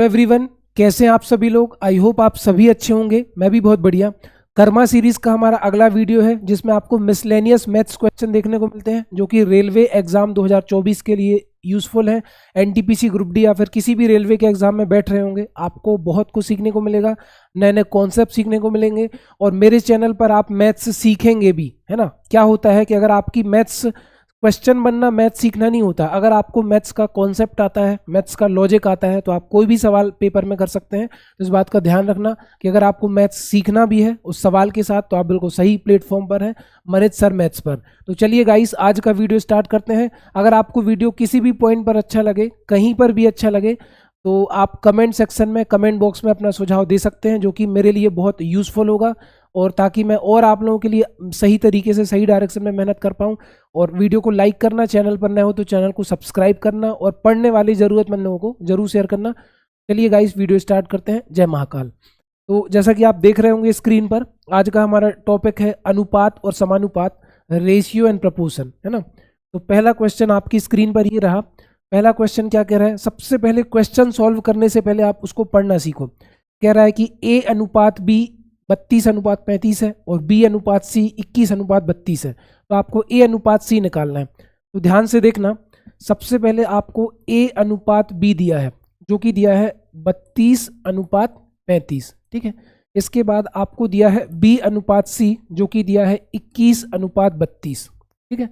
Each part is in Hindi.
एवरीवन, कैसे हैं आप सभी लोग। आई होप आप सभी अच्छे होंगे। मैं भी बहुत बढ़िया। कर्मा सीरीज का हमारा अगला वीडियो है जिसमें आपको मिसलेनियस मैथ्स क्वेश्चन देखने को मिलते हैं जो कि रेलवे एग्जाम 2024 के लिए यूजफुल है। एनटीपीसी ग्रुप डी या फिर किसी भी रेलवे के एग्जाम में बैठ रहे होंगे, आपको बहुत कुछ सीखने को मिलेगा, नए नए कॉन्सेप्ट सीखने को मिलेंगे। और मेरे चैनल पर आप मैथ्स सीखेंगे भी, है ना। क्या होता है कि अगर आपकी मैथ्स क्वेश्चन बनना मैथ्स सीखना नहीं होता, अगर आपको मैथ्स का कॉन्सेप्ट आता है, मैथ्स का लॉजिक आता है, तो आप कोई भी सवाल पेपर में कर सकते हैं। तो इस बात का ध्यान रखना कि अगर आपको मैथ्स सीखना भी है उस सवाल के साथ, तो आप बिल्कुल सही प्लेटफॉर्म पर हैं, मनीष सर मैथ्स पर। तो चलिए गाइस, आज का वीडियो स्टार्ट करते हैं। अगर आपको वीडियो किसी भी पॉइंट पर अच्छा लगे, कहीं पर भी अच्छा लगे, तो आप कमेंट सेक्शन में, कमेंट बॉक्स में अपना सुझाव दे सकते हैं, जो कि मेरे लिए बहुत यूज़फुल होगा, और ताकि मैं और आप लोगों के लिए सही तरीके से, सही डायरेक्शन में मेहनत कर पाऊँ। और वीडियो को लाइक करना, चैनल पर नए हो तो चैनल को सब्सक्राइब करना, और पढ़ने वाले ज़रूरतमंद लोगों को जरूर शेयर करना। चलिए गाइस, वीडियो स्टार्ट करते हैं। जय महाकाल। तो जैसा कि आप देख रहे होंगे स्क्रीन पर, आज का हमारा टॉपिक है अनुपात और समानुपात, रेशियो एंड प्रपोर्शन, है ना। तो पहला क्वेश्चन आपकी स्क्रीन पर ये रहा। पहला क्वेश्चन क्या कह रहा है, सबसे पहले क्वेश्चन सॉल्व करने से पहले आप उसको पढ़ना सीखो। कह रहा है कि A अनुपात B 32:35 है और B अनुपात C 21:32 है। तो आपको A अनुपात C निकालना है। तो ध्यान से देखना, सबसे पहले आपको A अनुपात B दिया है, जो कि दिया है 32:35, ठीक है। इसके बाद आपको दिया है B अनुपात C, जो कि दिया है 21:32, ठीक है,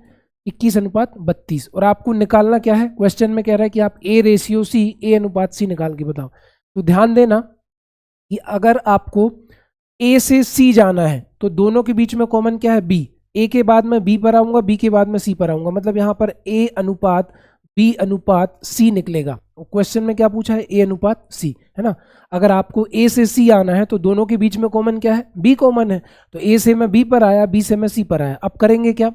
21:32। और आपको निकालना क्या है, क्वेश्चन में कह रहा है कि आप A रेशियो C, A अनुपात C निकाल के बताओ। तो ध्यान देना कि अगर आपको A से C जाना है तो दोनों के बीच में कॉमन क्या है, B। A के बाद में B पर आऊंगा, B के बाद में C पर आऊंगा, मतलब यहाँ पर A अनुपात B अनुपात C निकलेगा। क्वेश्चन में क्या पूछा है, A अनुपात C, है ना। अगर आपको A से C आना है तो दोनों के बीच में कॉमन क्या है, B कॉमन है। तो A से मैं B पर आया, B से मैं C पर आया। अब करेंगे क्या,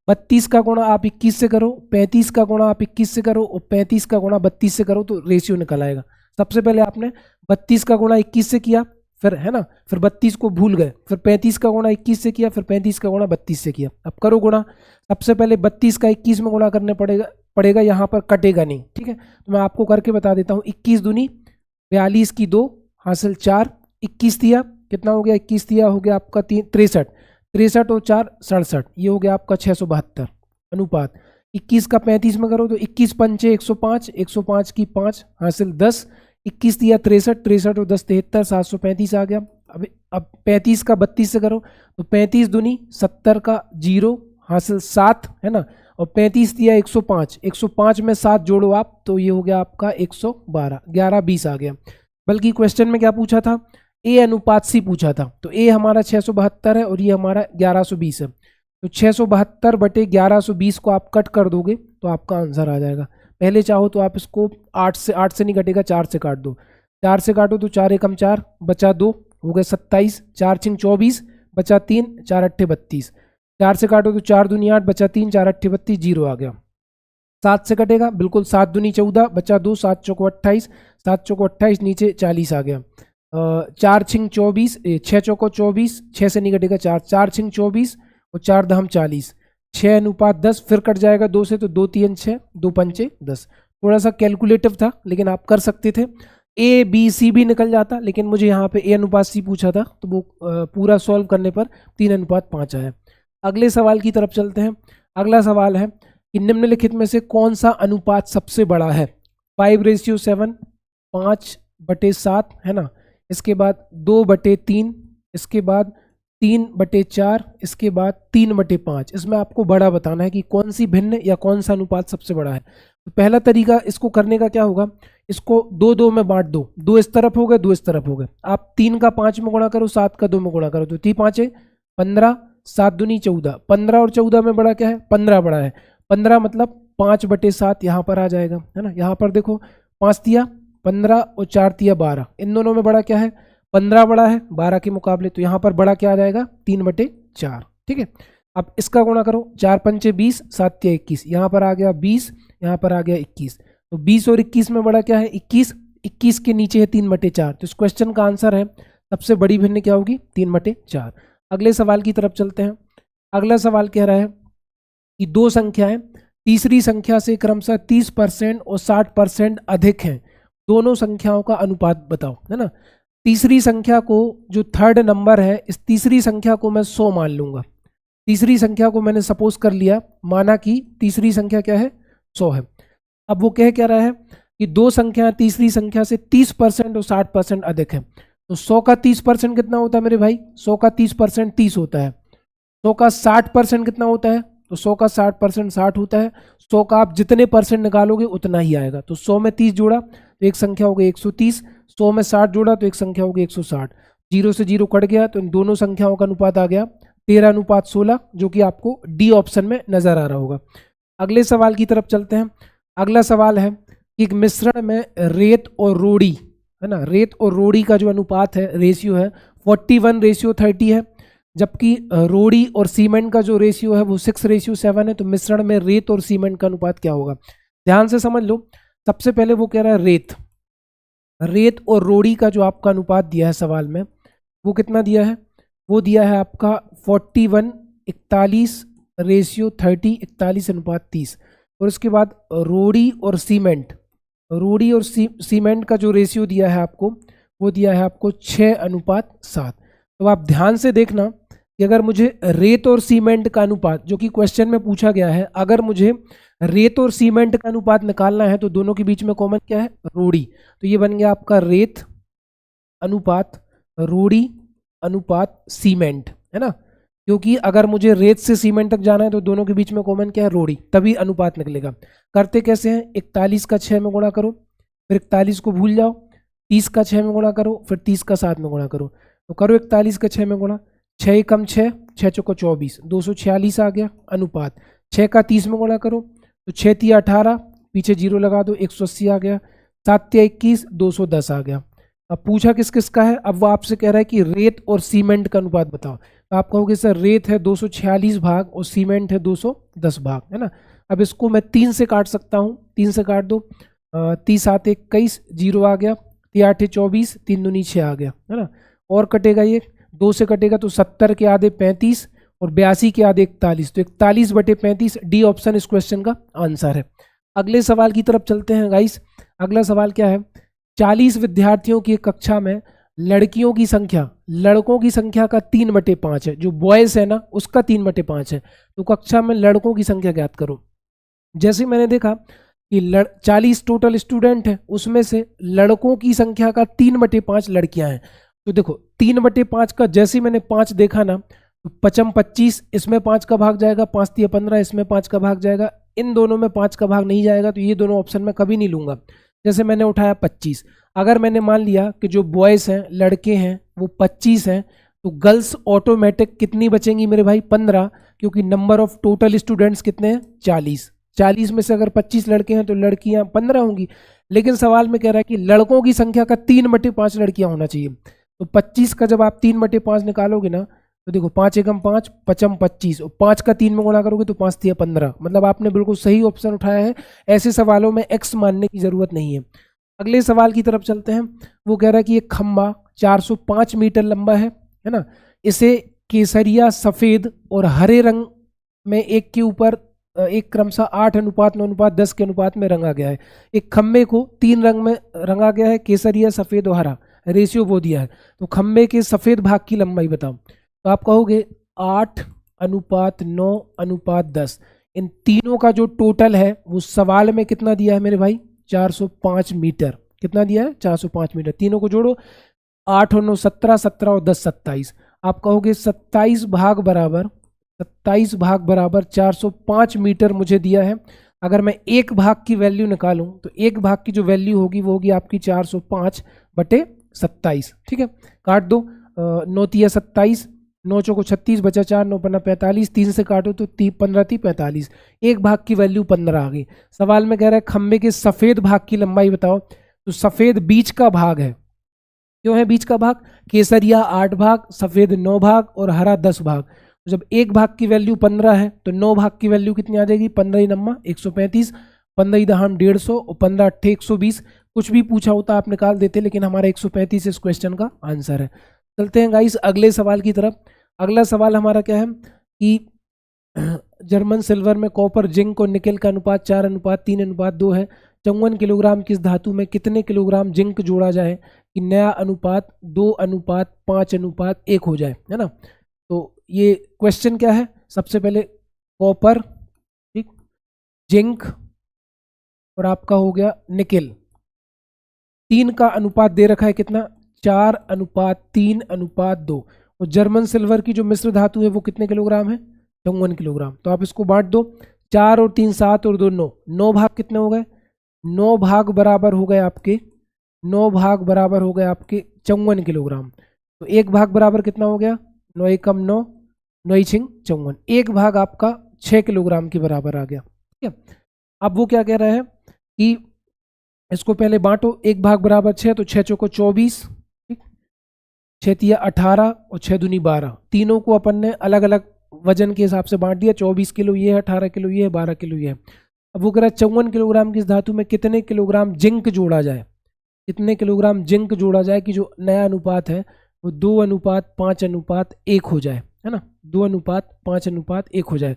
32 का गुणा आप 21 से करो, 35 का गुणा आप 21 से करो, और 35 का गुणा 32 से करो, तो रेशियो निकल आएगा। सबसे पहले आपने 32 का गुणा 21 से किया, फिर, है ना, फिर 32 को भूल गए, फिर 35 का गुणा 21 से किया, फिर 35 का गुणा 32 से किया। अब करो गुणा। सबसे पहले 32 का 21 में गुणा करने पड़ेगा, यहाँ पर कटेगा नहीं, ठीक है। तो मैं आपको करके बता देता हूँ। 21 दूनी 42 की 2 हासिल 4, 21 दिया, कितना हो गया, 21 दिया, हो गया आपका 63, 63 और 4 67, ये हो गया आपका 672 अनुपात। 21 का 35 में करो तो 21 पंचे 105, 105 की 5 हासिल 10, 21 दिया 63, 63 और 10 73, 735 आ गया। अब 35 का 32 से करो तो 35 दूनी 70 का 0 हासिल 7, है ना। और 35 दिया 105, 105 में 7 जोड़ो आप, तो ये हो गया आपका 112, 11 20 आ गया। बल्कि क्वेश्चन में क्या पूछा था, A अनुपात C पूछा था। तो A हमारा 672 है और ये हमारा 1120 है। तो 672 बटे 1120 को आप कट कर दोगे तो आपका आंसर आ जाएगा। पहले चाहो तो आप इसको 8 से नहीं कटेगा, 4 से काट दो। 4 से काटो तो 4 एकम 4 बचा 2, हो गए 27, 4 छिंग 24 बचा 3, 4 अट्ठे 32। 4 से काटो तो 4 दूनी 8 बचा 3, 4 अट्ठे 32, 0 आ गया। 7 से कटेगा, बिल्कुल 7 दूनी 14 बचा 2, 7 चौको 28, 7 चौको 28, नीचे 40 आ गया। 4 छिंग 24, 6 चौको 24, 6 से नहीं कटेगा 4, 4 छिंग 24 और 4 दहम 40, 6 अनुपात 10, फिर कट जाएगा 2 से, तो 2 3 6, 2 पंचे 10। थोड़ा सा कैलकुलेटिव था लेकिन आप कर सकते थे। A B C भी निकल जाता, लेकिन मुझे यहाँ पे A अनुपात C पूछा था, तो वो पूरा सॉल्व करने पर 3:5 आया। अगले सवाल की तरफ चलते हैं। अगला सवाल है कि निम्नलिखित में से कौन सा अनुपात सबसे बड़ा है। 5:7, 5/7, है ना। इसके बाद 2/3, इसके बाद 3/4, इसके बाद 3/5। इसमें आपको बड़ा बताना है कि कौन सी भिन्न या कौन सा अनुपात सबसे बड़ा है। तो पहला तरीका इसको करने का क्या होगा, इसको 2-2 में बांट दो, 2 इस तरफ हो गए, 2 इस तरफ हो गए। आप 3 का 5 में गुणा करो, 7 का 2 में गुणा करो, तो 3 5 15, 7 दूनी 14, 15 और 14 में बड़ा क्या है, 15 बड़ा है। 15 मतलब 5/7 यहाँ पर आ जाएगा, है ना। यहाँ पर देखो 5 दिया 15 और 4 दिया 12, इन दोनों में बड़ा क्या है, 15 बड़ा है 12 के मुकाबले, तो यहाँ पर बड़ा क्या आ जाएगा, 3/4, ठीक है। अब इसका गुणा करो, 4 पंचे 20, 7 तिया 21, यहाँ पर आ गया 20, यहाँ पर आ गया 21, तो 20 और 21 में बड़ा क्या है, 21, 21 के नीचे है 3/4। तो इस क्वेश्चन का आंसर है सबसे बड़ी भिन्न क्या होगी, 3/4। अगले सवाल की तरफ चलते हैं। अगला सवाल कह रहा है कि दो संख्याएं तीसरी संख्या से क्रमशः 30% और 60% अधिक हैं, दोनों संख्याओं का अनुपात बताओ, है ना। तीसरी संख्या को, जो थर्ड नंबर है, इस तीसरी संख्या को मैं 100 मान लूंगा। तीसरी संख्या को मैंने सपोज कर लिया, माना कि तीसरी संख्या क्या है, 100 है। अब वो कह क्या रहा है कि दो संख्या तीसरी संख्या से 30% और 60% अधिक है। तो 100 का 30% कितना होता है मेरे भाई, 100 का 30% 30 होता है। 100 का 60% कितना होता है, तो 100 का 60% 60 होता है। 100 का आप जितने परसेंट निकालोगे उतना ही आएगा। तो 100 में 30 जोड़ा तो एक संख्या हो गई 130, 100 में 60 जोड़ा तो एक संख्या हो गई 160। 0 से 0 कट गया तो इन दोनों संख्याओं का अनुपात आ गया 13:16, जो कि आपको डी ऑप्शन में नजर आ रहा होगा। अगले सवाल की तरफ चलते हैं। अगला सवाल है कि एक मिश्रण में रेत और रोड़ी, है ना, रेत और रोड़ी का जो अनुपात है, रेशियो है 41:30 है, जबकि रोड़ी और सीमेंट का जो रेशियो है वो 6:7 है। तो मिश्रण में रेत और सीमेंट का अनुपात क्या होगा, ध्यान से समझ लो। सबसे पहले वो कह रहा है रेत और रोड़ी का जो आपका अनुपात दिया है सवाल में, वो कितना दिया है, वो दिया है आपका 41:41:30, 41:30। और उसके बाद रोड़ी और सीमेंट का जो रेशियो दिया है आपको, वो दिया है आपको 6:7। तो आप ध्यान से देखना कि अगर मुझे रेत और सीमेंट का अनुपात, जो कि क्वेश्चन में पूछा गया है, अगर मुझे रेत और सीमेंट का अनुपात निकालना है तो दोनों के बीच में कॉमन क्या है, रोड़ी। तो ये बन गया आपका रेत अनुपात रोड़ी अनुपात सीमेंट, है ना। क्योंकि अगर मुझे रेत से सीमेंट तक जाना है तो दोनों के बीच में कॉमन क्या है, रोड़ी, तभी अनुपात निकलेगा। करते कैसे हैं, 41 का 6 में गुणा करो, फिर 41 को भूल जाओ, 30 का 6 में गुणा करो, फिर 30 का 7 में गुणा करो। तो करो 41 का 6 में गुणा, 6 एकम 6, 6 चौको 24, 246 आ गया अनुपात। 6 का 30 में गुणा करो तो 6 3 18, पीछे 0 लगा दो, 180 आ गया। 7 3 21, 210 आ गया। अब पूछा किस किस का है, अब वो आपसे कह रहा है कि रेत और सीमेंट का अनुपात बताओ। तो आप कहोगे सर रेत है 246 भाग और सीमेंट है 210 भाग, है ना। अब इसको मैं 3 से काट सकता हूँ, 3 से काट दो, 30 7 21, 0 आ गया, 3 8 24, 3 दूनी 6 आ गया, है ना। और कटेगा ये 2 से कटेगा तो 70 के आधे 35 और 82 के आधे 41, तो 41/35 डी ऑप्शन इस क्वेश्चन का आंसर है। अगले सवाल की तरफ चलते हैं गाइस। अगला सवाल क्या है, 40 विद्यार्थियों की कक्षा में लड़कियों की संख्या लड़कों की संख्या का 3/5 है, जो बॉयज है ना उसका 3/5 है। तो कक्षा में लड़कों की संख्या ज्ञात करो। जैसे मैंने देखा कि 40 टोटल स्टूडेंट है, उसमें से लड़कों की संख्या का 3/5 लड़कियां हैं। तो देखो 3/5 का जैसे मैंने 5 देखा ना, तो 5 25, इसमें 5 का भाग जाएगा, 5 3 15, इसमें 5 का भाग जाएगा, इन दोनों में 5 का भाग नहीं जाएगा, तो ये दोनों ऑप्शन में कभी नहीं लूंगा। जैसे मैंने उठाया 25, अगर मैंने मान लिया कि जो बॉयज हैं लड़के हैं वो 25 हैं, तो गर्ल्स ऑटोमेटिक कितनी बचेंगी मेरे भाई, 15, क्योंकि नंबर ऑफ टोटल स्टूडेंट्स कितने हैं, 40। 40 में से अगर 25 लड़के हैं तो लड़कियां 15 होंगी। लेकिन सवाल में कह रहा है कि लड़कों की संख्या का 3/5 लड़कियां होना चाहिए। तो 25 का जब आप 3/5 निकालोगे ना, तो देखो 5 एकम 5, 5 25, और 5 का 3 में गुणा करोगे तो 5 3 15। मतलब आपने बिल्कुल सही ऑप्शन उठाया है। ऐसे सवालों में एक्स मानने की जरूरत नहीं है। अगले सवाल की तरफ चलते हैं। वो कह रहा है कि एक खंबा 405 मीटर लंबा है ना। इसे केसरिया, सफेद और हरे रंग में एक के ऊपर एक क्रमशः 8:9:10 के अनुपात में रंगा गया है। एक खंबे को 3 रंग में रंगा गया है, केसरिया, सफेद और हरा, रेशियो वो दिया है। तो खंबे के सफेद भाग की लंबाई बताओ। तो आप कहोगे 8:9:10। इन तीनों का जो टोटल है वो सवाल में कितना दिया है मेरे भाई, 405 मीटर। कितना दिया है, 405 मीटर। तीनों को जोड़ो, 8 और 9 17, 17 और 10 27। आप कहोगे 27 भाग बराबर 405 मीटर मुझे दिया है। अगर मैं एक भाग की वैल्यू निकालूं तो एक भाग की जो वैल्यू होगी वो होगी आपकी 405/27। ठीक है, काट दो, 9 3 27, 9 चौको 36, बचा 4, 9 15 45, 3 से काटो तो 15 3 45। एक भाग की वैल्यू 15 आ गई। सवाल में कह रहा है खंबे के सफेद भाग की लंबाई बताओ। तो सफेद बीच का भाग है। क्यों है बीच का भाग, केसरिया 8 भाग, सफेद 9 भाग और हरा 10 भाग। तो जब एक भाग की वैल्यू 15 है तो 9 भाग की वैल्यू कितनी आ जाएगी, 15 नम्मा 135, 15 दहाम 150 और 15 अट्ठे 120। कुछ भी पूछा होता आप निकाल देते, लेकिन हमारा 135 इस क्वेश्चन का आंसर है। चलते हैं गाइस अगले सवाल की तरफ। अगला सवाल हमारा क्या है कि जर्मन सिल्वर में कॉपर, जिंक और निकेल का अनुपात 4:3:2 है। 54 किलोग्राम किस धातु में कितने किलोग्राम जिंक जोड़ा जाए कि नया अनुपात 2:5:1 हो जाए, है ना। तो ये क्वेश्चन क्या है, सबसे पहले कॉपर, ठीक, जिंक और आपका हो गया निकेल, 3 का अनुपात दे रखा है कितना, 4:3:2। और जर्मन सिल्वर की जो मिश्र धातु है वो कितने किलोग्राम है, 54 किलोग्राम। तो आप इसको बांट दो, 4 और 3 7 और 2 9, 9 भाग कितने हो गए, 9 भाग बराबर हो गए आपके 54 किलोग्राम। तो 1 भाग बराबर कितना हो गया, 9 एकम 9, 9 छिंग 54, 1 भाग आपका 6 किलोग्राम के बराबर आ गया, ठीक है। अब वो क्या कह रहे हैं कि इसको पहले बांटो, 1 भाग बराबर 6, तो 6 चौको 24, ठीक, 6 तिया 18 और 6 दूनी 12, तीनों को अपन ने अलग अलग वजन के हिसाब से बांट दिया, 24 किलो ये है, 18 किलो ये है, 12 किलो ये है। अब वो कह रहा है 54 किलोग्राम की इस धातु में कितने किलोग्राम जिंक जोड़ा जाए, कितने किलोग्राम जिंक जोड़ा जाए कि जो नया अनुपात है वो 2:5:1 हो जाए, है ना, 2:5:1 हो जाए।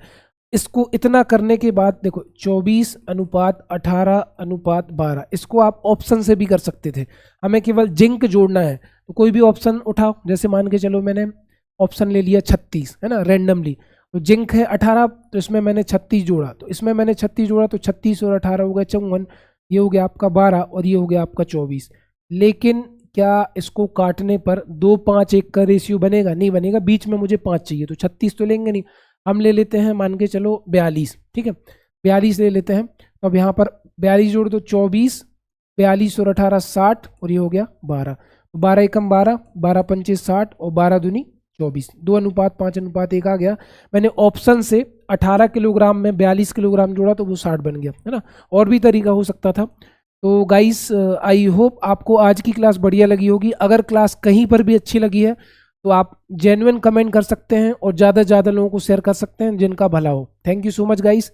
इसको इतना करने के बाद देखो 24:18:12, इसको आप ऑप्शन से भी कर सकते थे, हमें केवल जिंक जोड़ना है तो कोई भी ऑप्शन उठाओ, जैसे मान के चलो मैंने ऑप्शन ले लिया 36, है ना, रैंडमली, तो जिंक है 18, तो इसमें मैंने 36 जोड़ा, तो इसमें मैंने 36 जोड़ा, तो 36 और 18 हो गया 54, ये हो गया आपका 12 और ये हो गया आपका 24। लेकिन क्या इसको काटने पर 2:5:1 का रेशियो बनेगा, नहीं बनेगा, बीच में मुझे 5 चाहिए, तो 36 तो लेंगे नहीं, हम ले लेते हैं मान के चलो 42, ठीक है, 42 ले लेते हैं। तो अब यहाँ पर 42 जोड़ दो, 24, 42 और 18 60 और ये हो गया 12, 12 एकम 12, 12 पंचे 60 और 12 दूनी 24, 2:5:1 आ गया। मैंने ऑप्शन से 18 किलोग्राम में 42 किलोग्राम जोड़ा तो वो 60 बन गया, है ना, और भी तरीका हो सकता था। तो गाइस आई होप आपको आज की क्लास बढ़िया लगी होगी। अगर क्लास कहीं पर भी अच्छी लगी है तो आप जेन्युइन कमेंट कर सकते हैं और ज़्यादा से ज़्यादा लोगों को शेयर कर सकते हैं जिनका भला हो। Thank you so much guys.